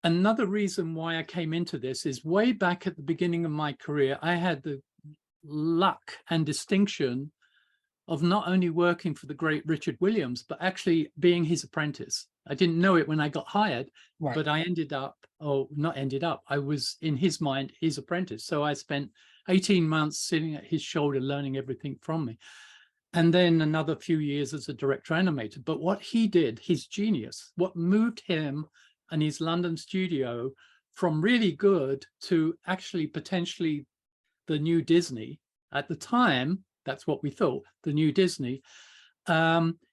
another reason why I came into this is way back at the beginning of my career, I had the luck and distinction of not only working for the great Richard Williams, but actually being his apprentice. I didn't know it when I got hired, Right. but I ended up, or not ended up, I was in his mind, his apprentice. So I spent 18 months sitting at his shoulder, learning everything from me. And then another few years as a director animator. But what he did, his genius, what moved him and his London studio from really good to actually potentially the new Disney at the time, that's what we thought, the new Disney,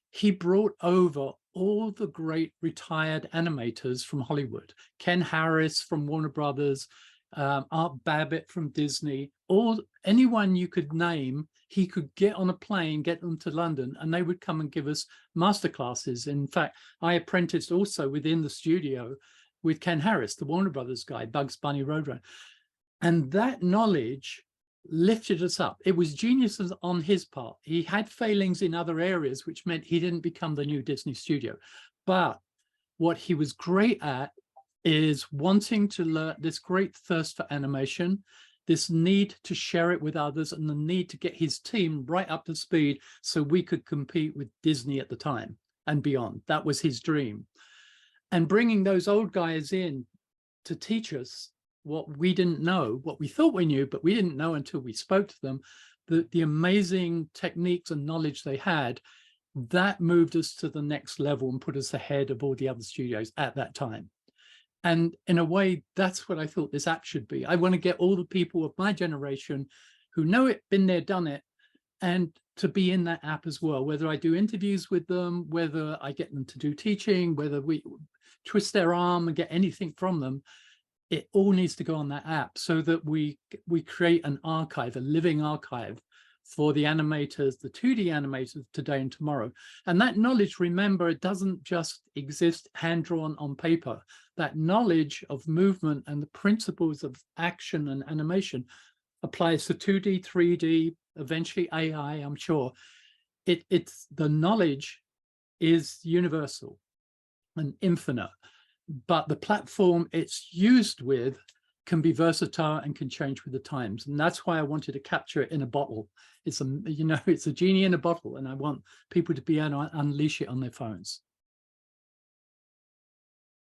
he brought over all the great retired animators from Hollywood, Ken Harris from Warner Brothers, Art Babbitt from Disney, anyone you could name, he could get on a plane, get them to London, and they would come and give us masterclasses. In fact, I apprenticed also within the studio with Ken Harris, the Warner Brothers guy, Bugs Bunny Roadrunner. And that knowledge lifted us up. It was genius on his part. He had failings in other areas, which meant he didn't become the new Disney studio. But what he was great at is wanting to learn, this great thirst for animation, this need to share it with others, and the need to get his team right up to speed so we could compete with Disney at the time and beyond. That was his dream. And bringing those old guys in to teach us what we didn't know, what we thought we knew, but we didn't know until we spoke to them, the amazing techniques and knowledge they had, that moved us to the next level and put us ahead of all the other studios at that time. And in a way, that's what I thought this app should be. I want to get all the people of my generation who know it, been there, done it, and to be in that app as well, whether I do interviews with them, whether I get them to do teaching, whether we twist their arm and get anything from them, it all needs to go on that app so that we create an archive, a living archive for the animators, the 2D animators today and tomorrow. And that knowledge, remember, it doesn't just exist hand-drawn on paper. That knowledge of movement and the principles of action and animation applies to 2D, 3D, eventually AI, I'm sure. It's the knowledge is universal and infinite, but the platform it's used with can be versatile and can change with the times. And that's why I wanted to capture it in a bottle. It's a, it's a genie in a bottle, and I want people to be able to unleash it on their phones.